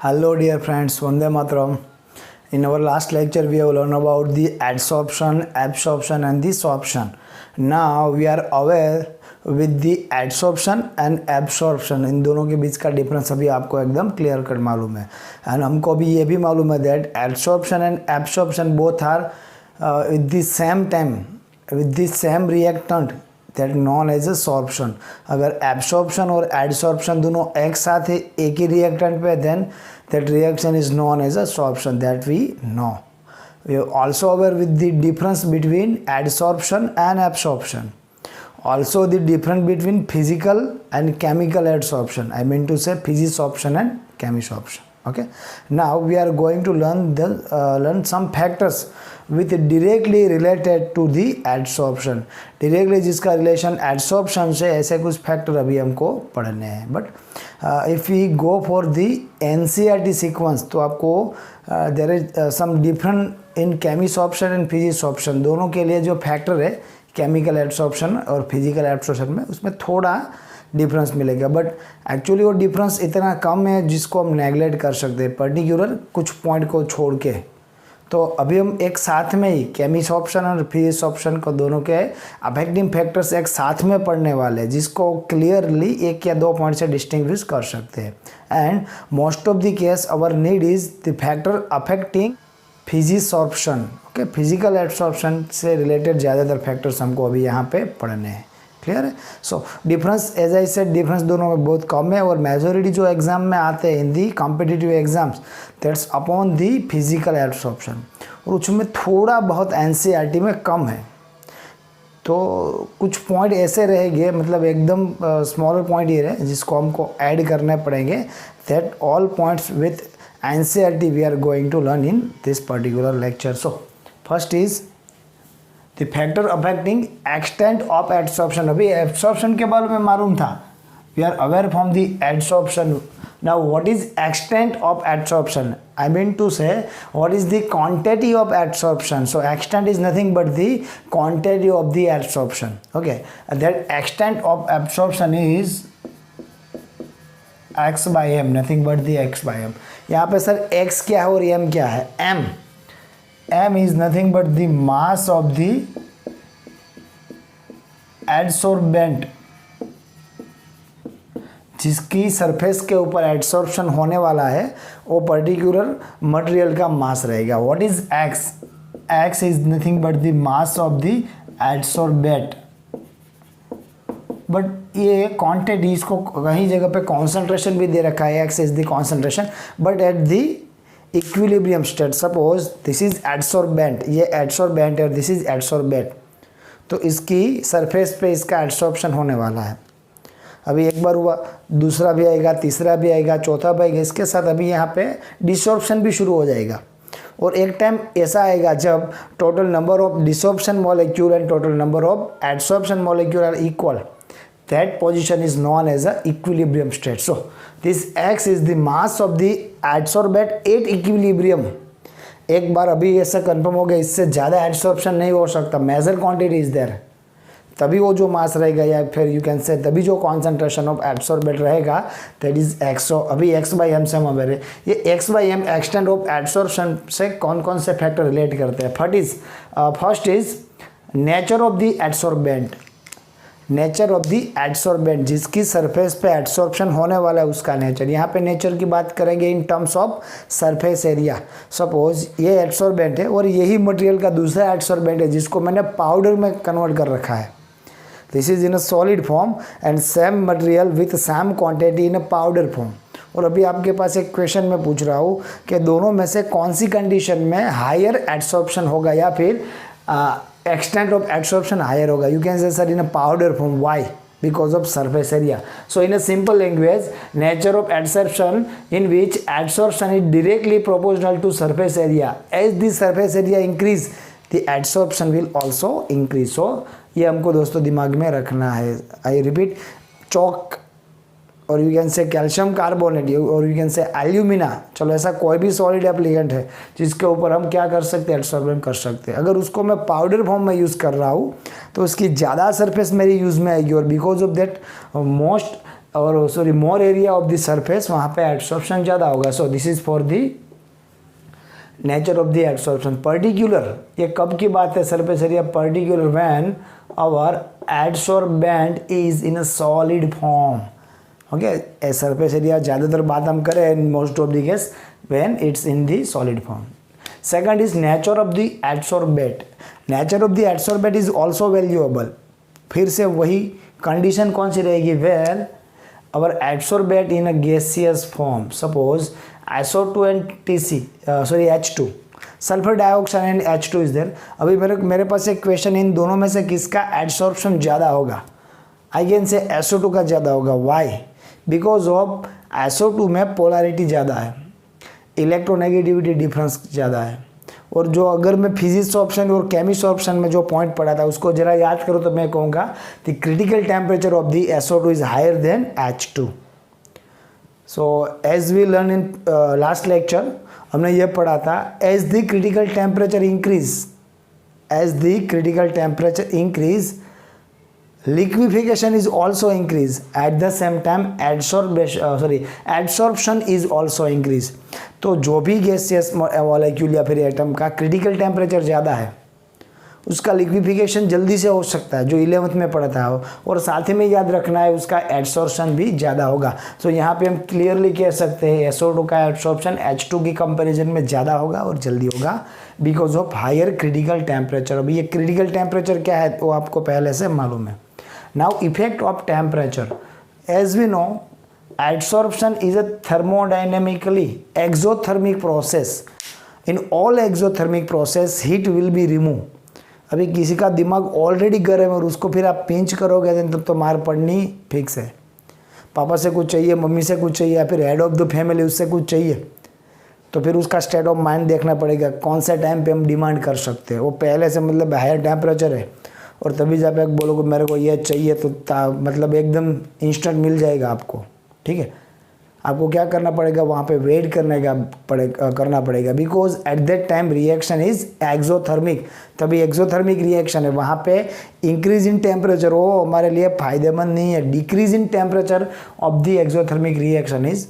Hello dear friends, Vande Mataram. In our last lecture we have learned about the adsorption, absorption and the sorption. Now we are aware with the adsorption and absorption, इन दोनों के बीच का difference अभी आपको एकदम clear cut मालूम है. And हमको अभी ये भी मालूम है that adsorption and absorption both are with the same time, with the same reactant that known as a sorption. अगर एब्सॉर्प्शन और एडसॉर्प्शन दोनों एक साथ है एक ही रिएक्टेंट पे, then that reaction is known as a sorption, that we know. We are also aware with the difference between adsorption and absorption, also the difference between physical and chemical adsorption. I mean to say physisorption and chemisorption. Okay, now we are going to learn some factors with directly related to the adsorption. Directly जिसका relation adsorption से, ऐसे कुछ factor अभी हमको पढ़ने हैं. But if we go for the NCERT sequence, तो आपको there is some different in chemisorption and physisorption. दोनों के लिए जो factor है केमिकल एब्सॉर्प्शन और फिजिकल एब्सॉर्प्शन में, उसमें थोड़ा डिफरेंस मिलेगा. बट एक्चुअली वो डिफरेंस इतना कम है जिसको हम नेगलेक्ट कर सकते हैं पर्टिकुलर कुछ पॉइंट को छोड़ के. तो अभी हम एक साथ में ही केमिसॉर्प्शन और फिजिसॉर्प्शन को दोनों के अफेक्टिंग फैक्टर्स एक साथ में पढ़ने वाले हैं, जिसको क्लियरली एक या दो पॉइंट से डिस्टिंग्विश कर सकते हैं. And most of the case our need is the factor affecting physisorption. Okay, physical absorption से रिलेटेड ज़्यादातर फैक्टर्स हमको अभी यहाँ पे पढ़ने हैं. क्लियर है? So difference as I said, difference दोनों में बहुत कम है और मेजोरिटी जो एग्जाम में आते हैं in the competitive exams, that's upon the physical absorption, और उसमें थोड़ा बहुत एनसीईआरटी में कम है. तो कुछ पॉइंट ऐसे रहेंगे, मतलब एकदम स्मॉलर पॉइंट ये है जिसको हमको ऐड करने पड़ेंगे. That all points with NCERT we are going to learn in this particular lecture. So first is the factor affecting extent of adsorption. अभी absorption के बारे में मालूम था, we are aware from the adsorption. Now what is extent of adsorption? I mean to say what is the quantity of adsorption. So extent is nothing but the quantity of the adsorption. Okay, that extent of absorption is x by m, nothing but the x by m. यहाँ पे sir x क्या है और m क्या है? m is nothing but the mass of the adsorbent, जिसकी surface के ऊपर एडसॉर्प्शन होने वाला है वो पर्टिकुलर मटेरियल का मास रहेगा. What is x? x is nothing but the mass of the adsorbent. But ये क्वांटिटी, इसको कहीं जगह पे कॉन्सेंट्रेशन भी दे रखा है, X is the concentration, but at the equilibrium state. Suppose this is adsorbent, ये एडसॉर्बेंट है और दिस इज एडसॉर्बेंट, तो इसकी सरफेस पे इसका एडसॉर्प्शन होने वाला है. अभी एक बार हुआ, दूसरा भी आएगा, तीसरा भी आएगा, चौथा भी आएगा, इसके साथ अभी यहाँ पे डिसॉर्प्शन भी शुरू हो जाएगा. और एक टाइम ऐसा आएगा जब total number of desorption molecule and total number of adsorption molecule are equal. That position is known as a equilibrium state. So this x is the mass of the adsorbent at equilibrium. एक बार अभी ऐसा confirm हो गया, इससे ज़्यादा adsorption नहीं हो सकता, मेजर क्वांटिटी इज देयर, तभी वो जो मास रहेगा या फिर यू कैन से तभी जो कॉन्सेंट्रेशन ऑफ एडसॉर्बेंट रहेगा, दैट इज एक्स. सो अभी एक्स बाई एम से हम अवेयर है. ये X by M extent of adsorption से कौन कौन से फैक्टर रिलेट करते हैं? First is nature of the adsorbent. Nature of the adsorbent, जिसकी सरफेस पे एडसॉर्प्शन होने वाला है उसका नेचर. यहाँ पे नेचर की बात करेंगे in terms of surface area. Suppose ये एडसॉर्बेंट है और यही मटेरियल का दूसरा एडसॉर्बेंट है जिसको मैंने पाउडर में कन्वर्ट कर रखा है. This is in a solid form and same material with same quantity in a powder form. और अभी आपके पास एक क्वेश्चन मैं पूछ रहा हूँ कि दोनों में से कौन सी कंडीशन में हायर एडसॉर्प्शन होगा या फिर extent of adsorption higher होगा? You can say sir in a powder form. Why? Because of surface area. So in a simple language, nature of adsorption in which adsorption is directly proportional to surface area. As the surface area increase, the adsorption will also increase. So ये हमको दोस्तों दिमाग में रखना है. I repeat, chalk और you can से calcium carbonate और यू कैन से एल्यूमिना, चलो ऐसा कोई भी सॉलिड एप्लीकेंट है जिसके ऊपर हम क्या कर सकते हैं, एडसॉर्बेंट कर सकते हैं. अगर उसको मैं पाउडर फॉर्म में यूज़ कर रहा हूँ तो उसकी ज़्यादा सरफेस मेरी यूज़ में आएगी और बिकॉज ऑफ दैट मोस्ट और sorry more area of the surface, वहाँ पे एब्सॉर्प्शन ज़्यादा होगा. So this is for the nature of the absorption. Particular, ये कब की बात है surface area? Particular when our adsorbent is in a solid form. Okay, surface area ज़्यादातर बात हम करें most of the case when it's in the solid form. Second is nature of the adsorbate. Nature of the adsorbate is also valuable. फिर से वही condition कौन सी रहेगी? Well our adsorbate in a gaseous form, suppose SO2 and H2, sulphur dioxide and H2 is there. अभी मेरे पास एक question, इन दोनों में से किसका एडसॉर्प्शन ज़्यादा होगा? आई कैन से SO2 का ज़्यादा होगा. वाई? बिकॉज ऑफ SO2 में पोलैरिटी ज़्यादा है, इलेक्ट्रोनेगेटिविटी डिफरेंस ज़्यादा है. और जो अगर मैं फिजिक्स ऑप्शन और केमिस्ट्री ऑप्शन में जो पॉइंट पढ़ा था उसको जरा याद करो तो मैं कहूँगा the critical temperature of the SO2 is higher than H2. So as we learn in last lecture हमने ये पढ़ा था, as the critical temperature increase liquefaction is also increase. At the same time adsorption is also increase. तो जो भी gaseous molecule या फिर atom का क्रिटिकल टेम्परेचर ज़्यादा है उसका लिक्विफिकेशन जल्दी से हो सकता है, जो 11th में पढ़ा था. और साथ ही में याद रखना है उसका एडसॉर्प्शन भी ज़्यादा होगा. सो यहाँ पे हम क्लियरली कह सकते हैं SO2 का एडसॉर्प्शन H2 की कंपैरिजन में ज़्यादा होगा और जल्दी होगा because of higher critical temperature. अभी ये क्रिटिकल टेम्परेचर क्या है वो आपको पहले से मालूम है. Now effect of temperature. As we know, adsorption is a thermodynamically exothermic process. In all exothermic process, heat will be removed. अभी किसी का दिमाग ऑलरेडी गर्म है और उसको फिर आप पिंच करोगे तब तो मार पड़नी फिक्स है. पापा से कुछ चाहिए, मम्मी से कुछ चाहिए या फिर हेड ऑफ द फैमिली उससे कुछ चाहिए तो फिर उसका स्टेट ऑफ माइंड देखना पड़ेगा कौन से टाइम पे हम डिमांड कर सकते हैं. वो पहले से मतलब हायर टेम्परेचर है और तभी जब आप बोलोगे मेरे को ये चाहिए तो मतलब एकदम इंस्टेंट मिल जाएगा आपको. ठीक है, आपको क्या करना पड़ेगा? वहाँ पे वेट करना पड़ेगा because at that time reaction is exothermic. तभी एक्सोथर्मिक रिएक्शन है, वहाँ पे इंक्रीज इन टेम्परेचर वो हमारे लिए फायदेमंद नहीं है. Decrease in temperature of the exothermic reaction is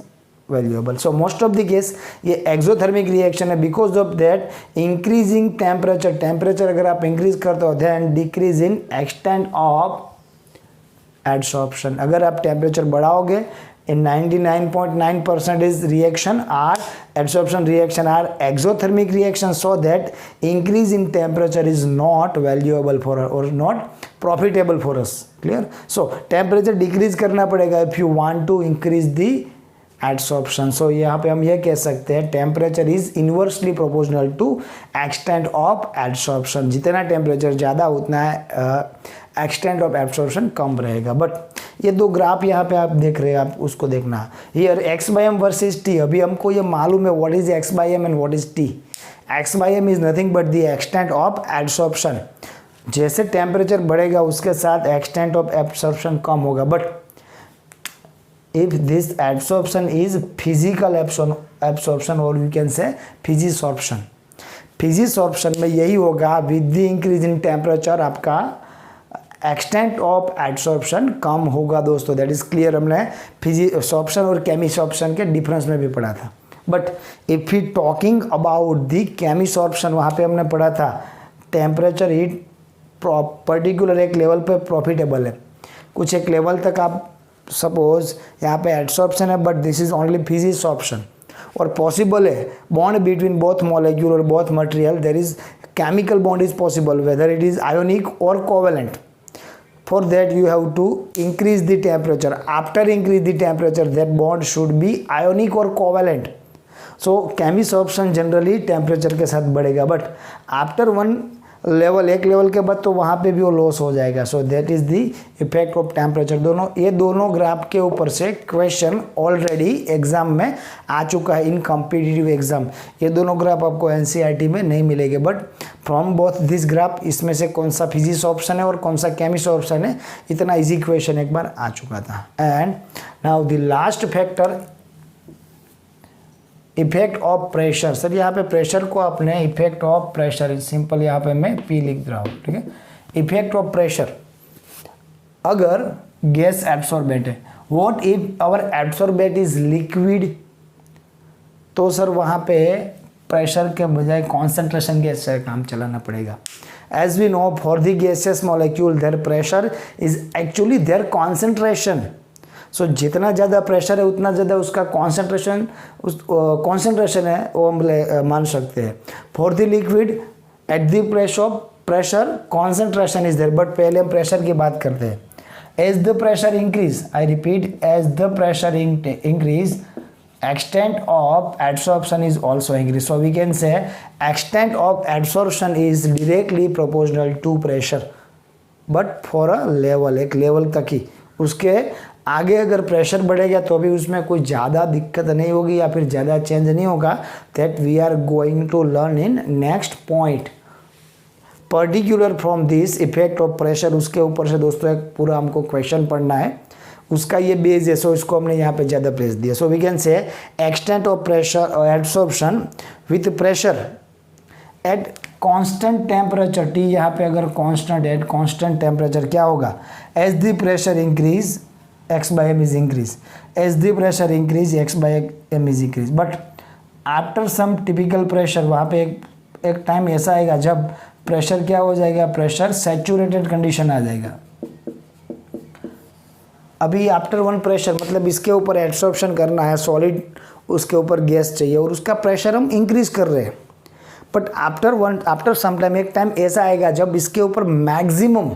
valuable. So most of the case ये एक्सोथर्मिक रिएक्शन है because of that increasing temperature अगर आप इंक्रीज करते हो then decrease in extent of adsorption. अगर आप टेम्परेचर बढ़ाओगे in 99.9% is reaction are adsorption reaction are exothermic reaction, so that increase in temperature is not valuable for us or not profitable for us. Clear? So temperature decrease करना पड़ेगा if you want to increase the adsorption. So यहाँ पे हम ये कह सकते हैं temperature is inversely proportional to extent of adsorption. जितना temperature ज़्यादा उतना extent of absorption कम रहेगा. बट ये दो ग्राफ यहाँ पे आप देख रहे हैं, आप उसको देखना. Here x/m versus t. अभी हमको ये मालूम है what is x/m and what is t. x/m is nothing but the extent of absorption. जैसे टेम्परेचर बढ़ेगा उसके साथ एक्सटेंट ऑफ एब्सॉर्प्शन कम होगा. But if this absorption is physical absorption और यू कैन से फिजिसॉर्प्शन में यही होगा with the increase in temperature आपका एक्सटेंट ऑफ एडसॉर्प्शन कम होगा दोस्तों. That is clear. हमने फिजिसॉर्प्शन और केमिसॉर्प्शन के डिफरेंस में भी पढ़ा था. But if you talking about the chemisorption वहाँ पे हमने पढ़ा था टेम्परेचर हीट पर्टिकुलर एक लेवल पे प्रॉफिटेबल है. कुछ एक लेवल तक आप सपोज यहाँ पे एडसॉर्प्शन है but this is only physisorption और पॉसिबल है बॉन्ड बिटवीन बोथ मॉलिक्यूल और both material. There is chemical bond is possible whether it is ionic और covalent. For that you have to increase the temperature. After increase the temperature, that bond should be ionic or covalent. So chemisoption generally temperature के साथ बढ़ेगा, but after one level एक level के बाद तो वहाँ पे भी वो लॉस हो जाएगा. So that is the effect of temperature. ये दोनों ग्राफ के ऊपर से क्वेश्चन ऑलरेडी एग्जाम में आ चुका है इन कॉम्पिटिटिव एग्जाम. ये दोनों ग्राफ आपको एनसीईआरटी में नहीं मिलेंगे but from both this graph इसमें से कौन सा फिजिक्स ऑप्शन है और कौन सा केमिस्ट्री ऑप्शन है इतना इजी क्वेश्चन एक बार आ चुका था. And now the last factor effect of pressure. Sir यहाँ पे प्रेशर को आपने इफेक्ट ऑफ प्रेशर सिंपल यहाँ पे मैं P लिख रहा हूँ. ठीक है, इफेक्ट ऑफ प्रेशर. अगर गैस एब्सॉर्बेंट है what if our absorbate is liquid, तो सर वहाँ पे प्रेशर के बजाय कॉन्सेंट्रेशन गैस से काम चलाना पड़ेगा। As we know for the gases molecule their pressure is actually their concentration. So जितना ज़्यादा प्रेशर है उतना ज़्यादा उसका कॉन्सेंट्रेशन है वो हम मान सकते हैं। For the liquid at the pressure concentration is there, but पहले हम प्रेशर की बात करते हैं। As the pressure increase, I repeat, as the pressure increase extent of adsorption is also increased. So we can say extent of adsorption is directly proportional to pressure, but for a level, एक level तक ही। उसके आगे अगर pressure बढ़ेगा तो भी उसमें कोई ज़्यादा दिक्कत नहीं होगी या फिर ज़्यादा चेंज नहीं होगा। That we are going to learn in next point. Particular from this effect of pressure, उसके ऊपर से दोस्तों एक पूरा हमको क्वेश्चन पढ़ना है, उसका ये बेस है। सो इसको हमने यहाँ पे ज़्यादा प्लेस दिया। So we can say extent of pressure और absorption with pressure at constant temperature. T यहाँ पे अगर कांस्टेंट एट कांस्टेंट टेम्परेचर क्या होगा, as the pressure increase X by M is increase, as the pressure increase X by M is increase. But after some typical pressure, वहाँ पे एक time ऐसा आएगा जब प्रेशर क्या हो जाएगा, प्रेशर सैचुरेटेड कंडीशन आ जाएगा। अभी आफ्टर वन प्रेशर मतलब इसके ऊपर एब्सॉर्प्शन करना है सॉलिड, उसके ऊपर गैस चाहिए और उसका प्रेशर हम इंक्रीज कर रहे हैं। बट आफ्टर सम टाइम एक टाइम ऐसा आएगा जब इसके ऊपर maximum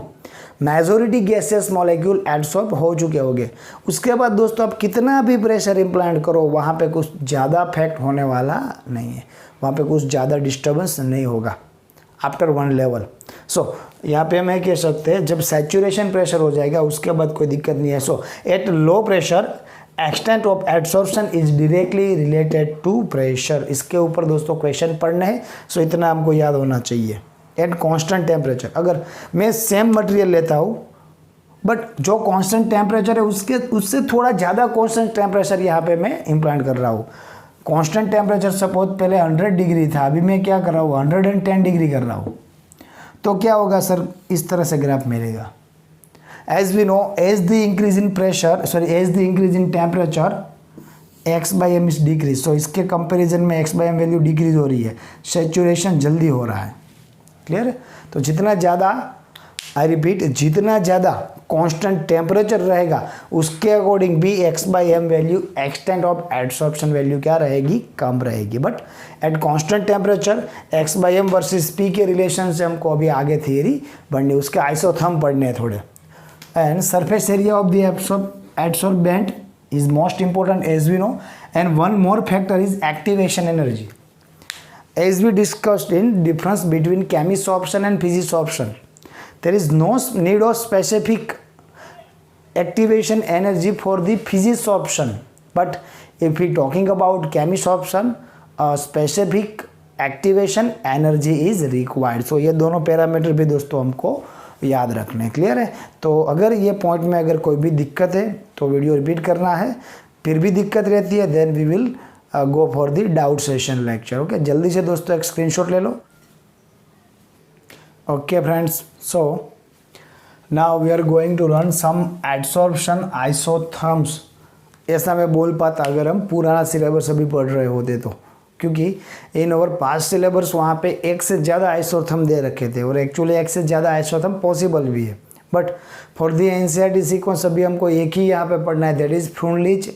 majority gases molecule absorb हो चुके होंगे। उसके बाद दोस्तों आप कितना भी प्रेशर इम्प्लांट करो वहाँ पे कुछ ज़्यादा इफेक्ट होने वाला नहीं है, वहाँ पे कुछ ज़्यादा डिस्टर्बेंस नहीं होगा आफ्टर वन लेवल। सो यहाँ पे हम कह सकते हैं जब सैचुरेशन प्रेशर हो जाएगा उसके बाद कोई दिक्कत नहीं है। So at low pressure extent of absorption is directly related to pressure. इसके ऊपर दोस्तों क्वेश्चन पढ़ने हैं, सो इतना हमको याद होना चाहिए। एट कांस्टेंट टेम्परेचर, अगर मैं सेम मटेरियल लेता हूँ बट जो कांस्टेंट टेम्परेचर है उससे थोड़ा ज़्यादा कांस्टेंट टेम्परेचर यहाँ पे मैं इम्प्लांट कर रहा हूँ। कांस्टेंट टेम्परेचर सपोज पहले 100 डिग्री था, अभी मैं क्या कर रहा हूँ 110 डिग्री कर रहा हूँ, तो क्या होगा सर, इस तरह से ग्राफ मिलेगा। As we know as the increase in pressure as the increase in temperature x by M is decrease. तो इसके कंपैरिजन में x by M value decrease हो रही है, सैचुरेशन जल्दी हो रहा है। क्लियर है? तो जितना ज़्यादा, आई रिपीट, जितना ज़्यादा कांस्टेंट टेम्परेचर रहेगा उसके अकॉर्डिंग भी x by M value extent of absorption value क्या रहेगी, कम रहेगी। But at constant temperature x by m versus p के रिलेशन से हमको अभी आगे थियरी पढ़नी, उसके आइसोथर्म पढ़ने हैं थोड़े। And surface area of the absorbent is most important as we know, and one more factor is activation energy. As we discussed in difference between chemisorption and physisorption, there is no need of specific activation energy for the physisorption, but if we talking about chemisorption, specific activation energy is required. So ये दोनों parameter भी दोस्तों हमको याद रखने। Clear है? तो अगर ये पॉइंट में अगर कोई भी दिक्कत है तो वीडियो रिपीट करना है, फिर भी दिक्कत रहती है then we will go for the doubt session lecture. Okay, जल्दी से दोस्तों एक स्क्रीनशॉट ले लो। Okay friends, so now we are going to run some adsorption isotherms. ऐसा मैं बोल पाता अगर हम पुराना सिलेबस अभी पढ़ रहे होते तो, क्योंकि इन ओवर पास्ट सिलेबस वहाँ पे एक से ज़्यादा आइसोथर्म दे रखे थे और एक्चुअली एक से ज़्यादा आइसोथर्म पॉसिबल भी है। But for the NCERT sequence अभी हमको एक ही यहाँ पे पढ़ना है, that is Freundlich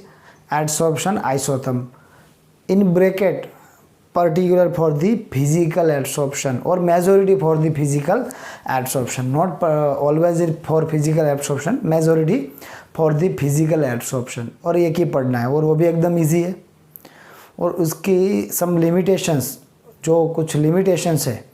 adsorption isotherm in bracket particular for the physical adsorption और majority for the physical adsorption, not always it for physical adsorption, majority for the physical adsorption. और एक ही पढ़ना है और वो भी एकदम ईजी है। और उसकी सम लिमिटेशंस, जो कुछ लिमिटेशंस है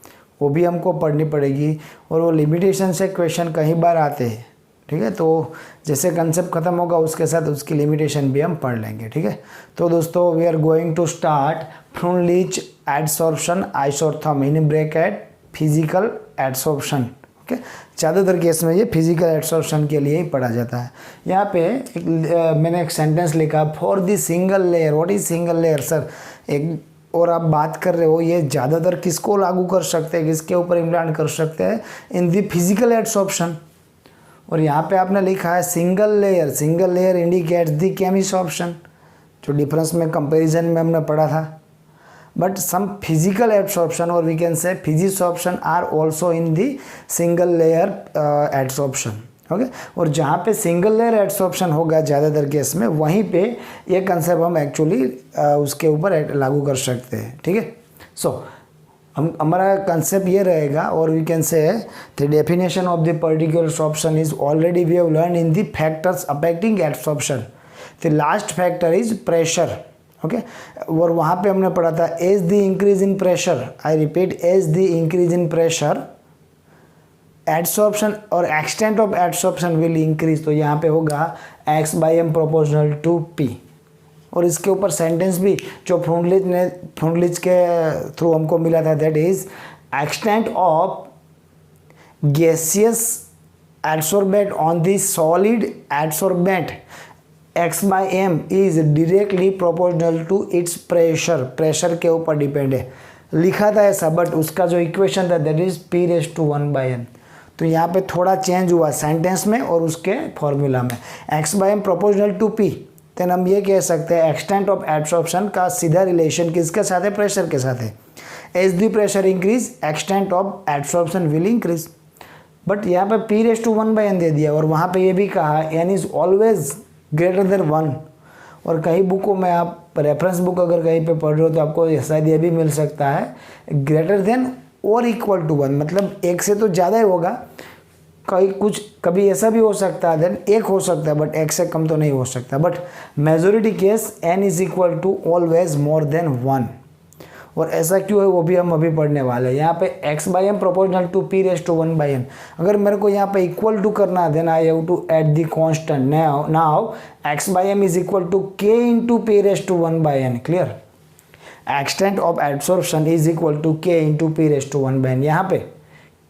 वो भी हमको पढ़नी पड़ेगी और वो लिमिटेशन से क्वेश्चन कई बार आते हैं। ठीक है, तो जैसे कंसेप्ट ख़त्म होगा उसके साथ उसकी लिमिटेशन भी हम पढ़ लेंगे। ठीक है, तो दोस्तों we are going to start Freundlich adsorption isotherm in bracket physical adsorption. Okay, ज़्यादातर केस में ये फिजिकल एडसॉर्प्शन के लिए ही पढ़ा जाता है। यहाँ पे मैंने एक सेंटेंस लिखा, for the single layer. What is single layer sir? एक और आप बात कर रहे हो ये ज़्यादातर किसको लागू कर सकते हैं, किसके ऊपर इम्प्लांट कर सकते हैं, इन द फिजिकल एडसॉर्प्शन। और यहाँ पे आपने लिखा है single layer indicates the chemisorption, जो डिफरेंस में कंपैरिजन में हमने पढ़ा था। बट सम फिजिकल एब्सॉर्प्शन और we can say physisorption are also in the single layer absorption. Okay, और जहाँ पे सिंगल लेयर एब्सॉर्प्शन होगा ज़्यादातर केस में, वहीं पे ये कंसेप्ट हम एक्चुअली उसके ऊपर लागू कर सकते हैं। ठीक है, सो हमारा कंसेप्ट ये रहेगा, और we can say the definition of the particular absorption is already we have learn in the factors affecting absorption. The last factor is pressure. Okay, और वहाँ पे हमने पढ़ा था as the increase in pressure, I repeat, as the increase in pressure adsorption और extent of adsorption will increase. तो यहाँ पे होगा x/m प्रोपोर्शनल टू p। और इसके ऊपर सेंटेंस भी जो फ्रुंडलिच के थ्रू हमको मिला था, that is extent of gaseous adsorbent on the solid adsorbent x/m is directly proportional to its pressure. Pressure के ऊपर डिपेंड है, लिखा था ऐसा, बट उसका जो इक्वेशन था दैट इज p⁻⁴ तो यहाँ पे थोड़ा चेंज हुआ सेंटेंस में और उसके फॉर्मूला में। x/m proportional to p, then हम ये कह सकते हैं एक्सटेंट ऑफ एब्सॉर्प्शन का सीधा रिलेशन किसके साथ है? प्रेशर के साथ है। As the pressure increase extent of absorption will increase. But यहाँ पे p⁻⁴ दे दिया, और वहाँ पे ये भी कहा n is always greater than 1। और कई बुकों में आप रेफरेंस बुक अगर कहीं पे पढ़ रहे हो तो आपको शायद ये भी मिल सकता है ग्रेटर देन और इक्वल टू 1, मतलब एक से तो ज़्यादा ही होगा। कभी ऐसा भी हो सकता है, देन एक हो सकता है, बट एक से कम तो नहीं हो सकता। But majority case n is equal to always more than 1। और ऐसा क्यों है वो भी हम अभी पढ़ने वाले हैं। यहाँ पे x/m प्रोपोर्शनल टू p⁻⁴ अगर मेरे को यहाँ पे इक्वल टू करना है, then I have to add the constant. Now x/m is equal to k into p⁻⁴ clear. Extent of absorption is equal to k into p⁻⁴। यहाँ पे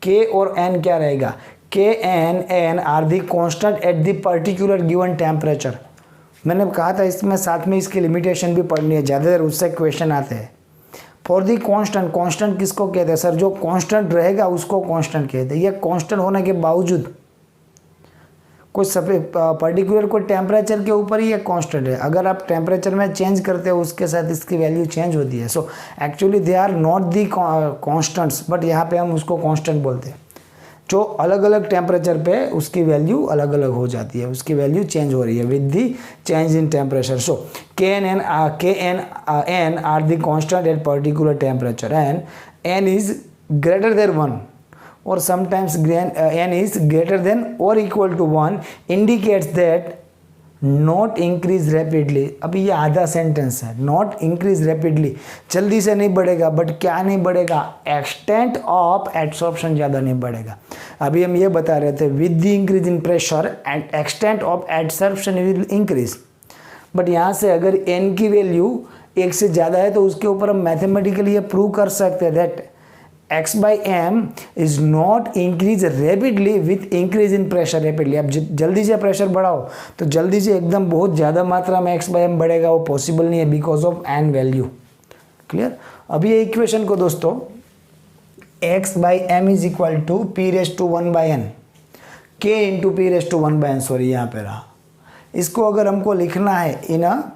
k और n क्या रहेगा? k and n are the constant at the particular given temperature. मैंने कहा था इसमें साथ में इसकी लिमिटेशन भी पढ़नी है, ज़्यादातर उससे क्वेश्चन आते हैं। फॉर दी कांस्टेंट, कांस्टेंट किसको कहते हैं सर? जो कांस्टेंट रहेगा उसको कांस्टेंट कहते हैं। ये कांस्टेंट होने के बावजूद कोई पर्टिकुलर कोई टेम्परेचर के ऊपर ही ये कांस्टेंट है। अगर आप टेम्परेचर में चेंज करते हो उसके साथ इसकी वैल्यू चेंज होती है। So actually they are not the constants, but यहाँ पे हम उसको कांस्टेंट बोलते हैं। जो अलग अलग टेम्परेचर पे उसकी वैल्यू अलग अलग हो जाती है, उसकी वैल्यू चेंज हो रही है with the change in temperature. So k and n are the constant at particular temperature and n is greater than 1 or sometimes n is greater than or equal to 1 indicates that not increase rapidly। अभी ये आधा sentence है, not increase rapidly, जल्दी से नहीं बढ़ेगा, but क्या नहीं बढ़ेगा? एक्सटेंट ऑफ एब्सॉर्प्शन ज़्यादा नहीं बढ़ेगा। अभी हम ये बता रहे थे with the increase in pressure and extent of absorption will increase. But यहाँ से अगर n की वैल्यू 1 से ज़्यादा है तो उसके ऊपर हम मैथमेटिकली ये प्रूव कर सकते हैं that x/m is not increase rapidly with increase in pressure rapidly. अब जल्दी से प्रेशर बढ़ाओ तो जल्दी से एकदम बहुत ज़्यादा मात्रा में x/m बढ़ेगा, वो पॉसिबल नहीं है because of n value. Clear? अभी ये इक्वेशन को दोस्तों x/m is equal to p⁻⁴n, k into p⁻⁴ sorry यहाँ पे रहा। इसको अगर हमको लिखना है इन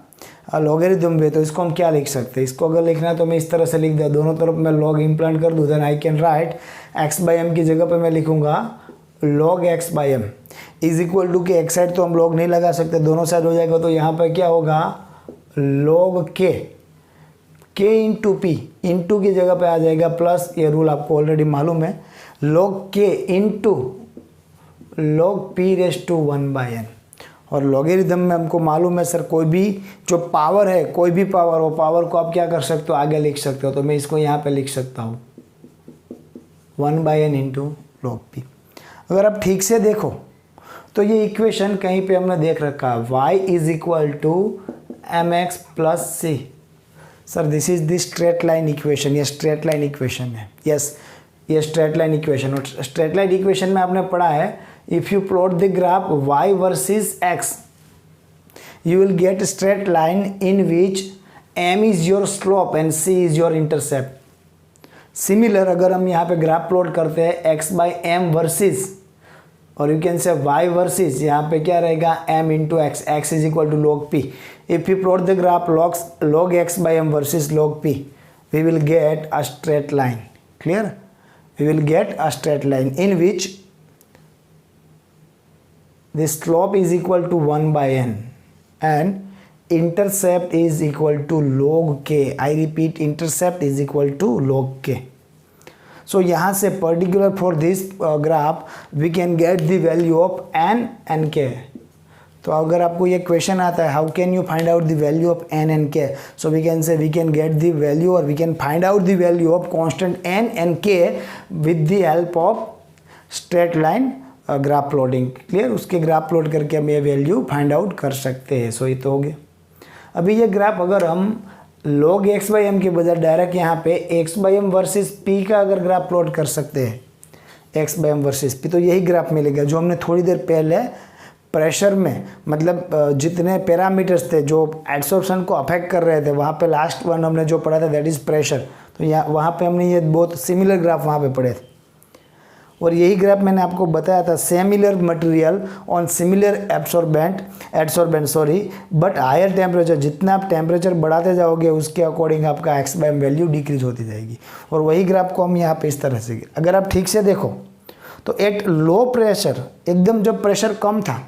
लॉगरिथम पे तो इसको हम क्या लिख सकते हैं? इसको अगर लिखना है तो मैं इस तरह से लिख दूँ, दोनों तरफ मैं लॉग इम्प्लांट कर दूँ, then I can write x/m की जगह पे मैं लिखूंगा log x/m is equal to के एक साइड तो हम लॉग नहीं लगा सकते, दोनों साइड हो जाएगा, तो यहाँ पर क्या होगा? log k into p, into की जगह पे आ जाएगा प्लस, ये रूल आपको ऑलरेडी मालूम है, log k into log p⁻⁴ और लॉगरिथम में हमको मालूम है सर कोई भी जो पावर है, कोई भी पावर, वो पावर को आप क्या कर सकते हो? आगे लिख सकते हो। तो मैं इसको यहाँ पे लिख सकता हूँ 1/n इंटू log p। अगर आप ठीक से देखो तो ये इक्वेशन कहीं पे हमने देख रखा है y is equal to mx plus c। Sir this is the straight line equation, ये स्ट्रेट लाइन इक्वेशन है। यस, ये स्ट्रेट लाइन इक्वेशन, और स्ट्रेट लाइन इक्वेशन में आपने पढ़ा है if you plot the graph y versus x you will get a straight line in which m is your slope and c is your intercept। Similar अगर हम यहाँ पे graph plot करते हैं x/m वर्सेस और you can say y versus यहाँ पे क्या रहेगा m into x, x is equal to log p. If we plot the graph log x by m versus log p, we will get a straight line. Clear? We will get a straight line in which the slope is equal to 1 by n and intercept is equal to log k. I repeat, intercept is equal to log k. So यहाँ से particular for this graph we can get the value of n and k. तो अगर आपको ये question आता है how can you find out the value of N and K, so we can say we can get the value और we can find out the value of constant N and K with the help of straight line graph plotting. Clear? उसके graph plot करके हम ये value find out कर सकते हैं. सो ये तो हो गया. अभी ये ग्राफ अगर हम log x बाई एम के बजाय डायरेक्ट यहाँ पे x by m versus p का अगर ग्राफ प्लॉट कर सकते हैं, x by m versus p, तो यही ग्राफ मिलेगा जो हमने थोड़ी देर पहले प्रेशर में, मतलब जितने पैरामीटर्स थे जो एडसॉर्प्शन को अफेक्ट कर रहे थे, वहाँ पे लास्ट वन हमने जो पढ़ा था दैट इज़ प्रेशर. तो यहाँ वहाँ पे हमने ये बहुत सिमिलर ग्राफ वहाँ पे पढ़े थे और यही ग्राफ मैंने आपको बताया था similar material on similar adsorbent sorry but higher temperature. जितना आप टेम्परेचर बढ़ाते जाओगे उसके अकॉर्डिंग आपका X by M value decrease होती जाएगी. और वही ग्राफ को हम यहाँ पे इस तरह से, अगर आप ठीक से देखो तो एट लो प्रेशर, एकदम जब प्रेशर कम था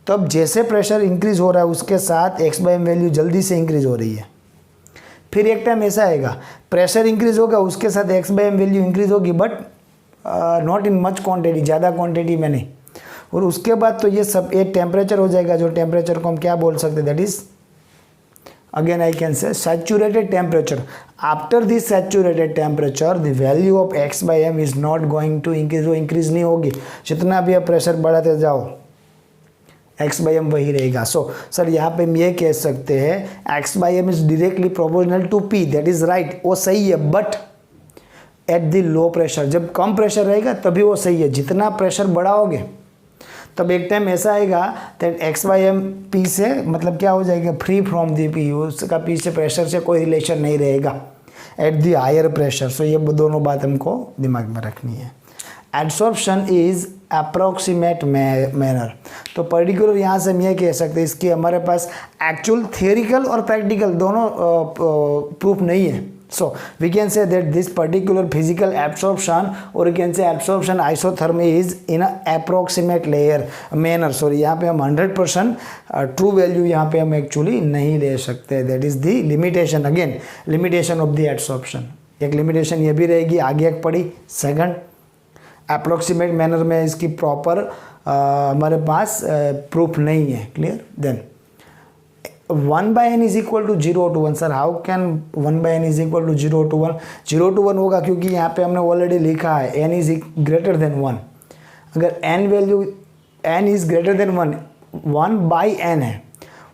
तब जैसे प्रेशर इंक्रीज हो रहा है उसके साथ एक्स बाई एम वैल्यू जल्दी से इंक्रीज हो रही है. फिर एक टाइम ऐसा आएगा प्रेशर इंक्रीज होगा उसके साथ X by M value increase होगी but not in much quantity, ज़्यादा क्वांटिटी में नहीं. और उसके बाद तो ये सब एक टेम्परेचर हो जाएगा जो टेम्परेचर को हम क्या बोल सकते हैं, that is again I can say saturated temperature. After this saturated temperature the value of x by m is not going to increase. वो इंक्रीज नहीं होगी, जितना भी आप प्रेशर बढ़ाते जाओ एक्स बाई एम वही रहेगा. सो सर यहाँ पे हम ये कह सकते हैं x by M is directly proportional to p, that is right, वो सही है. But at the low pressure, जब कम प्रेशर रहेगा तभी वो सही है. जितना प्रेशर बढ़ाओगे तब एक टाइम ऐसा आएगा that x by m p से मतलब क्या हो जाएगा, फ्री फ्रॉम दी पी, उसका पी से प्रेशर से कोई रिलेशन नहीं रहेगा at the higher pressure. So ये दोनों बात हमको दिमाग में रखनी है. Adsorption is approximate manner. तो पर्टिकुलर यहाँ से हम ये कह सकते हैं इसकी हमारे पास एक्चुअल थियोरिकल और प्रैक्टिकल दोनों प्रूफ नहीं है. So we can say that this particular physical absorption और we can say absorption isotherm is in approximate layer manner. Sorry यहाँ पे हम 100% ट्रू वैल्यू यहाँ पे हम एक्चुअली नहीं ले सकते. That is the limitation, again limitation of the absorption. एक लिमिटेशन ये भी रहेगी, आगे एक पड़ी सेकंड अप्रोक्सीमेट मैनर में इसकी प्रॉपर हमारे पास प्रूफ नहीं है. Clear? Then 1 by N is equal to 0 to 1. Sir how can 1 by N is equal to 0 to 1? 0 to 1 होगा क्योंकि यहाँ पे हमने ऑलरेडी लिखा है एन इज ग्रेटर देन 1. अगर n value n is greater than 1 by n है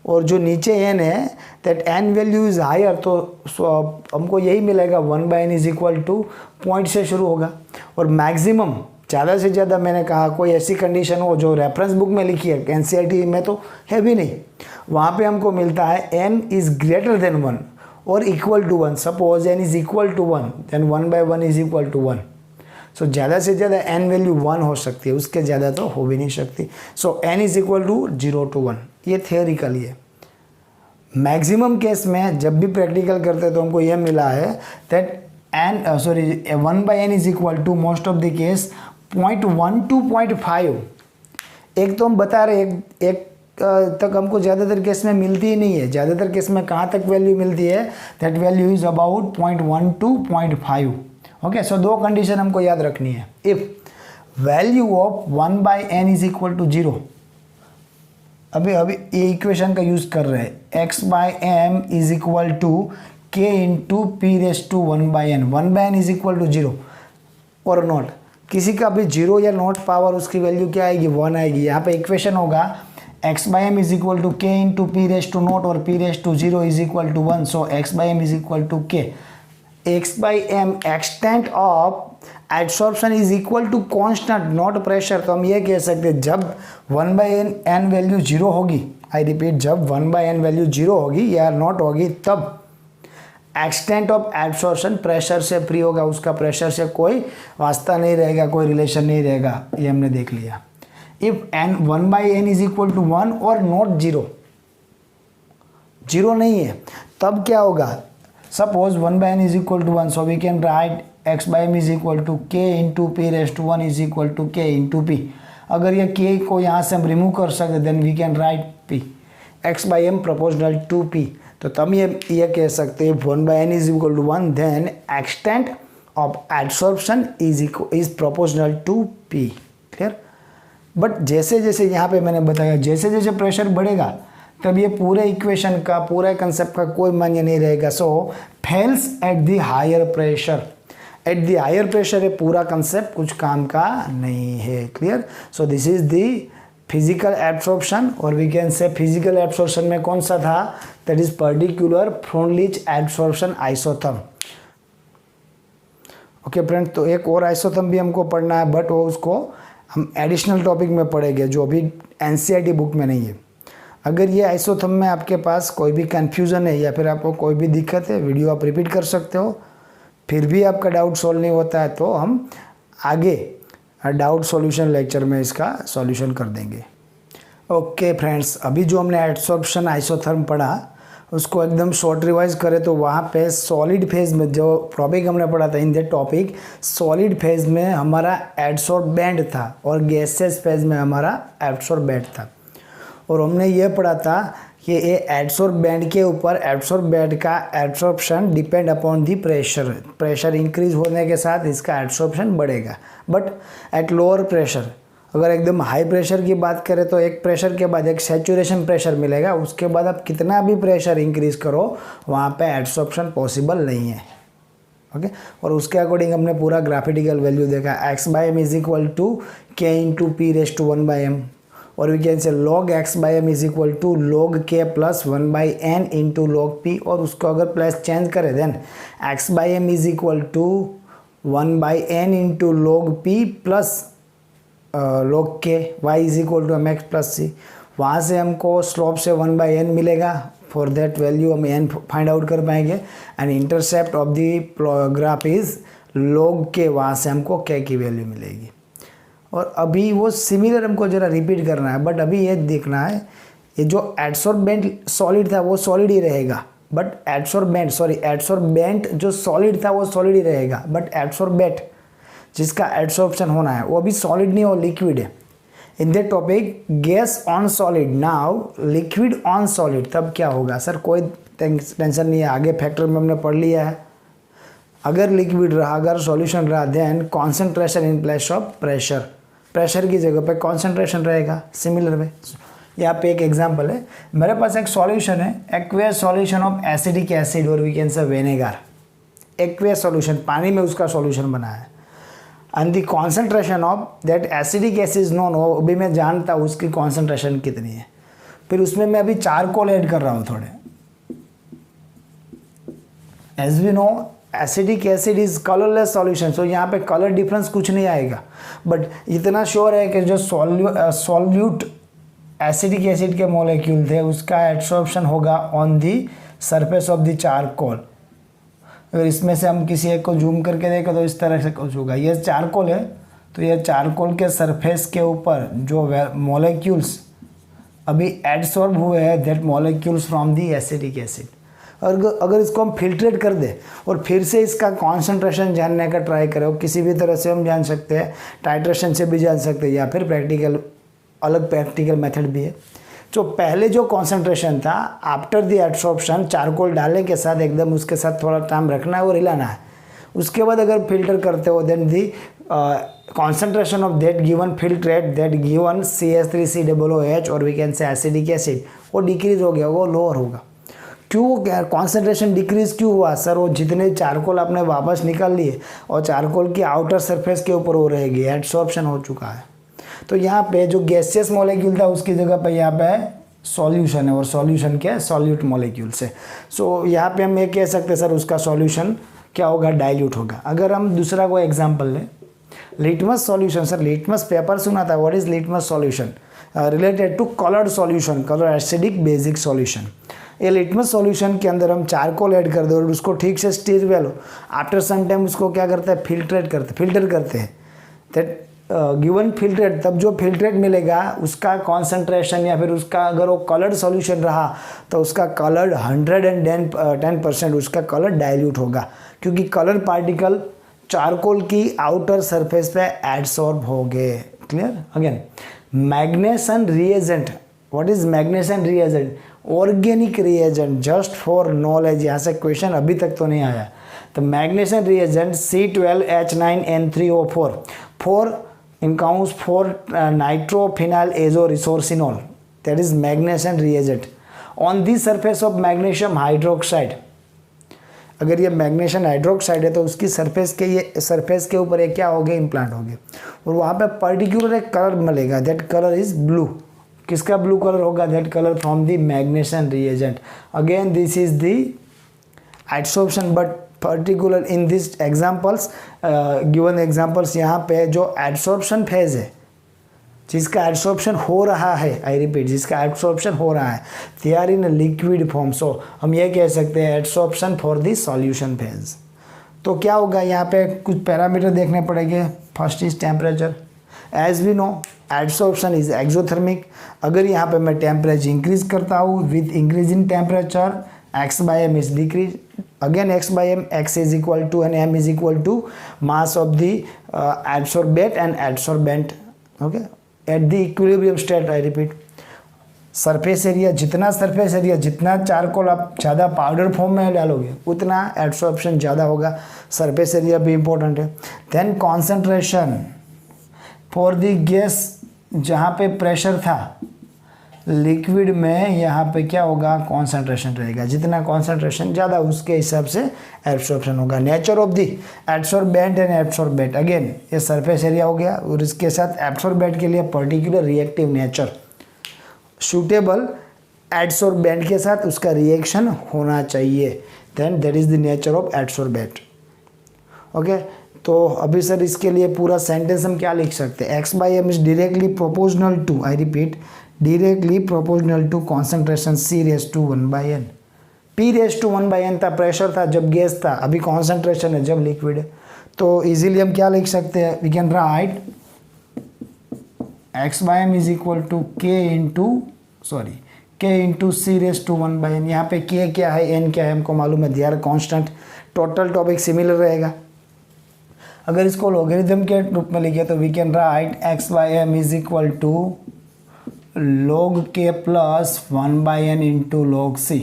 और जो नीचे एन है that n value is higher, तो हमको यही मिलेगा 1 by N is equal to point से शुरू होगा. और मैक्सिमम ज़्यादा से ज़्यादा मैंने कहा कोई ऐसी कंडीशन हो जो रेफरेंस बुक में लिखी है, एनसीईआरटी में तो है भी नहीं, वहाँ पे हमको मिलता है एन इज़ ग्रेटर देन 1 और equal to 1. Suppose n is equal to 1 then 1 by 1 is equal to 1. So ज़्यादा से ज़्यादा एन वैल्यू 1 हो सकती है, उसके ज़्यादा तो हो भी नहीं सकती. So N is equal to 0 to 1. ये थियोरिकली है. मैक्सिमम केस में जब भी प्रैक्टिकल करते हैं तो हमको यह मिला है that n 1 by N is equal to most of the case 0.1 to 0.5. एक तो हम बता रहे एक तक हमको ज़्यादातर केस में मिलती ही नहीं है. ज़्यादातर केस में कहाँ तक वैल्यू मिलती है, that value is about 0.1 to 0.5. Okay, so दो कंडीशन हमको याद रखनी है. If value of 1 by N is equal to 0, अभी ये इक्वेशन का यूज़ कर रहे हैं, x by M is equal to K into P raise to 1 by N. 1 by N is equal to 0 और नॉट, किसी का भी 0 या नॉट पावर उसकी वैल्यू क्या आएगी, 1 आएगी. यहाँ पे इक्वेशन होगा X by M is equal to K into P raise to nought और P raise to 0 is equal to 1. So X by M is equal to K. X by M extent of adsorption is equal to constant not pressure. तो हम ये कह सकते हैं जब 1 by N value 0 होगी, I repeat, जब 1 by N value 0 होगी या नॉट होगी तब एक्सटेंट ऑफ एब्सॉर्प्शन प्रेशर से फ्री होगा, उसका प्रेशर से कोई वास्ता नहीं रहेगा, कोई रिलेशन नहीं रहेगा. ये हमने देख लिया. If n 1/n is equal to 1 और नॉट 0, 0 नहीं है, तब क्या होगा? Suppose 1/n is equal to 1, so we can write x/m is equal to k into P raise to 1 is equal to k into p. अगर ये k को यहाँ से हम रिमूव कर सकते then we can write p x/m proportional to p। तो तब ये कह सकते हैं 1/n is equal to 1 then extent of adsorption is proportional to p। Clear? But जैसे जैसे यहाँ पे मैंने बताया, जैसे जैसे प्रेशर बढ़ेगा तब ये पूरे इक्वेशन का, पूरे कंसेप्ट का कोई मान्य नहीं रहेगा। So fails at the higher pressure, at the higher pressure ये पूरा कंसेप्ट कुछ काम का नहीं है। Clear? So this is the physical absorption, और we can say physical absorption में कौन सा था? That is particular Freundlich absorption isotherm. Okay friend, तो एक और आइसोथर्म भी हमको पढ़ना है, बट वो उसको हम एडिशनल टॉपिक में पढ़ेंगे जो अभी एनसीईआरटी बुक में नहीं है। अगर ये आइसोथर्म में आपके पास कोई भी कन्फ्यूज़न है या फिर आपको कोई भी दिक्कत है, वीडियो आप रिपीट कर सकते हो। फिर भी आपका डाउट सॉल्व नहीं होता है तो हम आगे डाउट सॉल्यूशन लेक्चर में इसका सॉल्यूशन कर देंगे। ओके फ्रेंड्स, अभी जो हमने एडसॉर्प्शन आइसोथर्म पढ़ा उसको एकदम शॉर्ट रिवाइज करें तो वहाँ पे सॉलिड फेज में जो टॉपिक हमने पढ़ा था, in that topic solid phase में हमारा एडसॉर्बेंट था और गैसेस फेज में हमारा एब्सॉर्बेंट था। और हमने ये पढ़ा था कि ये एडसॉर्बेंट के ऊपर एडसॉर्बेंट का adsorption depend upon the pressure, pressure increase होने के साथ इसका एडसॉर्प्शन बढ़ेगा। बट एट लोअर प्रेशर, अगर एकदम हाई प्रेशर की बात करें तो एक प्रेशर के बाद एक सैचुरेशन प्रेशर मिलेगा, उसके बाद आप कितना भी प्रेशर इंक्रीज करो वहाँ पे एडसॉर्प्शन पॉसिबल नहीं है। ओके, और उसके अकॉर्डिंग हमने पूरा ग्राफिटिकल वैल्यू देखा, x/m is equal to k into P raise to 1/m, और we can say log x/m is equal to log k plus 1/n into log p, और उसको अगर प्लस चेंज करें then x/m is equal to 1/n into log p plus log k, y is equal to mx plus c। वहाँ से हमको slope से 1/n मिलेगा, for that value हम n फाइंड आउट कर पाएंगे, and intercept of the graph is log k, वहाँ से हमको k की वैल्यू मिलेगी। और अभी वो सिमिलर हमको ज़रा रिपीट करना है, बट अभी ये देखना है ये जो एडसॉर्बेंट सॉलिड था वो सॉलिड ही रहेगा, बट एडसॉर्बेंट जो सॉलिड था वो सॉलिड ही रहेगा, बट एडसॉर्बेंट जिसका एडसॉर्प्शन होना है वो अभी सॉलिड नहीं, वो लिक्विड है। In that topic gas on solid, now liquid on solid, तब क्या होगा? सर कोई टेंशन नहीं है, आगे फैक्टर में हमने पढ़ लिया है। अगर लिक्विड रहा, अगर सॉल्यूशन रहा, then concentration in place of pressure, pressure की जगह पे कॉन्सेंट्रेशन रहेगा। सिमिलर वे यहाँ पे एक एग्जांपल है, मेरे पास एक सॉल्यूशन है, aqueous solution of acetic acid और we can say vinegar, aqueous solution, पानी में उसका सॉल्यूशन बना है, and the concentration of that acetic acid is known, हो अभी मैं जानता हूँ उसकी कॉन्सेंट्रेशन कितनी है। फिर उसमें मैं अभी चारकोल ऐड कर रहा हूँ थोड़े, as we know acetic acid is colourless solution, so यहाँ पे कलर डिफरेंस कुछ नहीं आएगा, बट इतना श्योर है कि जो सॉल्यूट एसिडिक एसिड के मॉलिक्यूल थे उसका एब्सॉर्प्शन होगा on the surface of the charcoal. अगर इसमें से हम किसी एक को जूम करके देखें तो इस तरह से कुछ होगा, ये चारकोल है तो ये चारकोल के सरफेस के ऊपर जो मॉलिक्यूल्स अभी एडसॉर्ब हुए हैं, that molecules from the acidic acid. अगर इसको हम फिल्ट्रेट कर दें और फिर से इसका कॉन्सेंट्रेशन जानने का ट्राई करें, किसी भी तरह से हम जान सकते हैं, टाइट्रेशन से भी जान सकते हैं या फिर प्रैक्टिकल, अलग प्रैक्टिकल मेथड भी है। जो पहले जो कॉन्सेंट्रेशन था आफ्टर द एब्सॉर्प्शन, चारकोल डालने के साथ एकदम उसके साथ थोड़ा टाइम रखना है और हिलाना है, उसके बाद अगर फिल्टर करते हो then the concentration of that given filtrate, that given CH3COOH और we can say acidic acid, वो डिक्रीज हो गया, वो लोअर होगा। क्यों कॉन्सेंट्रेशन डिक्रीज क्यों हुआ? सर वो जितने चारकोल आपने वापस निकाल लिए और चारकोल की आउटर सरफेस के ऊपर वो रहेगी, एब्सॉर्प्शन हो चुका है। तो यहाँ पे जो गैसियस मॉलिक्यूल था उसकी जगह पे यहाँ पे सॉल्यूशन है, और सॉल्यूशन क्या है? सॉल्यूट मॉलिक्यूल से। सो यहाँ पे हम ये कह सकते हैं सर उसका सॉल्यूशन क्या होगा? डाइल्यूट होगा। अगर हम दूसरा कोई एग्जाम्पल लें, litmus solution, sir litmus paper सुना था, what is litmus solution? Related two coloured solution, colour acidic basic solution. ये लिटमस सॉल्यूशन के अंदर हम चारकोल ऐड कर दो और उसको ठीक से स्टीर वेलो, आफ्टर सम टाइम उसको क्या करते हैं? फिल्टर करते हैं, दैट गिवन फिल्ट्रेट, तब जो फिल्ट्रेट मिलेगा उसका कॉन्सेंट्रेशन या फिर उसका अगर वो कलर्ड सॉल्यूशन रहा तो उसका कलर्ड 110% उसका कलर डाइल्यूट होगा, क्योंकि कलर पार्टिकल चारकोल की आउटर सरफेस पे एडसॉर्ब हो गए। Clear? Again magneson reagent, what is magneson reagent? Organic reagent, just for knowledge, यहाँ से क्वेश्चन अभी तक तो नहीं आया। तो magneson reagent C12H9N3O4 4 encounters for nitrophenyl azoresorcinol, that is magnesium reagent on the surface of magnesium hydroxide। अगर ये मैग्नीशियम हाइड्रोक्साइड है तो उसकी सरफेस के ऊपर ये क्या हो गए, इम्प्लांट हो गए, और वहाँ पे पर्टिकुलर एक कलर मिलेगा, दैट कलर इज ब्लू। किसका ब्लू कलर होगा? That colour from the magnesium reagent. Again this is the adsorption, but particular in this examples, given examples, यहाँ पे जो एडसॉर्प्शन फेज है, जिसका एडसॉर्प्शन हो रहा है, आई रिपीट, जिसका एडसॉर्प्शन हो रहा है, they are in liquid form. So हम ये कह सकते हैं adsorption for the solution phase. तो क्या होगा, यहाँ पे कुछ पैरामीटर देखने पड़ेंगे। First is temperature. As we know adsorption is exothermic. अगर यहाँ पे मैं टेम्परेचर इंक्रीज करता हूँ, with increase in temperature x/m is decrease, again x/m, x is equal to and m is equal to mass of the adsorbate and adsorbent, okay, at the equilibrium state, I repeat। Surface area, जितना surface area, जितना charcoal आप ज़्यादा powder form में डालोगे उतना adsorption ज़्यादा होगा। Surface area भी इंपॉर्टेंट है। Then concentration for the gas, जहाँ पे प्रेशर था लिक्विड में, यहाँ पे क्या होगा, कॉन्सेंट्रेशन रहेगा। जितना कॉन्सेंट्रेशन ज़्यादा उसके हिसाब से एब्सॉर्प्शन होगा। Nature of the absorbent and absorbate, again ये सरफेस एरिया हो गया, और इसके साथ एब्सॉर्बेंट के लिए particular reactive nature, suitable adsorbent के साथ उसका रिएक्शन होना चाहिए। Then that is the nature of adsorbent. Okay, तो अभी सर इसके लिए पूरा सेंटेंस हम क्या लिख सकते हैं? x/m is directly proportional to, I repeat, directly proportional to concentration C⁻⁴ P⁻⁴ था, प्रेशर था जब गैस था, अभी कॉन्सेंट्रेशन है जब लिक्विड है। तो इजीली हम क्या लिख सकते हैं? We can write x/m is equal to k into C⁻⁴ यहाँ पे k क्या है, n क्या है, हमको मालूम है, they are constant. Total topic similar रहेगा। अगर इसको लॉगरिथम के रूप में लिखे तो we can write x/m is equal to log k plus 1/n into log c।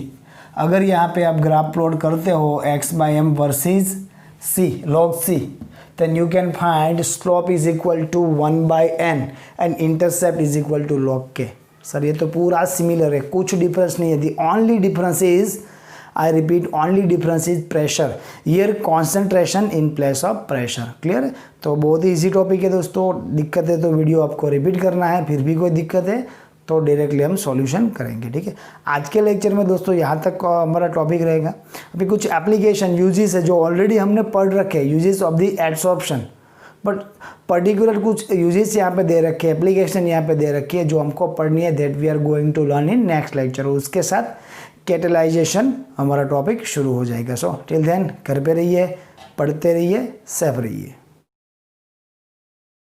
अगर यहाँ पे आप ग्राफ प्लॉट करते हो x/m versus c, log c, then you can find slope is equal to 1/n and intercept is equal to log k। Sir ये तो पूरा similar है, कुछ डिफरेंस नहीं है। The only difference is, I repeat, only difference is pressure, here concentration in place of pressure. Clear? तो बहुत ही easy topic है दोस्तों। दिक्कत है तो वीडियो आपको रिपीट करना है, फिर भी कोई दिक्कत है तो डायरेक्टली हम सॉल्यूशन करेंगे। ठीक है, आज के लेक्चर में दोस्तों यहाँ तक हमारा टॉपिक रहेगा। अभी कुछ एप्लीकेशन यूजेस है जो ऑलरेडी हमने पढ़ रखे हैं, uses of the adsorption, but particular कुछ यूजेस यहाँ पे दे रखे हैं, एप्लीकेशन यहाँ पे दे रखी है जो हमको पढ़नी है, that we are going to learn in next lecture. उसके साथ कैटेलाइजेशन हमारा टॉपिक शुरू हो जाएगा। सो टिल देन घर पे रहिए, पढ़ते रहिए, सेफ रहिए।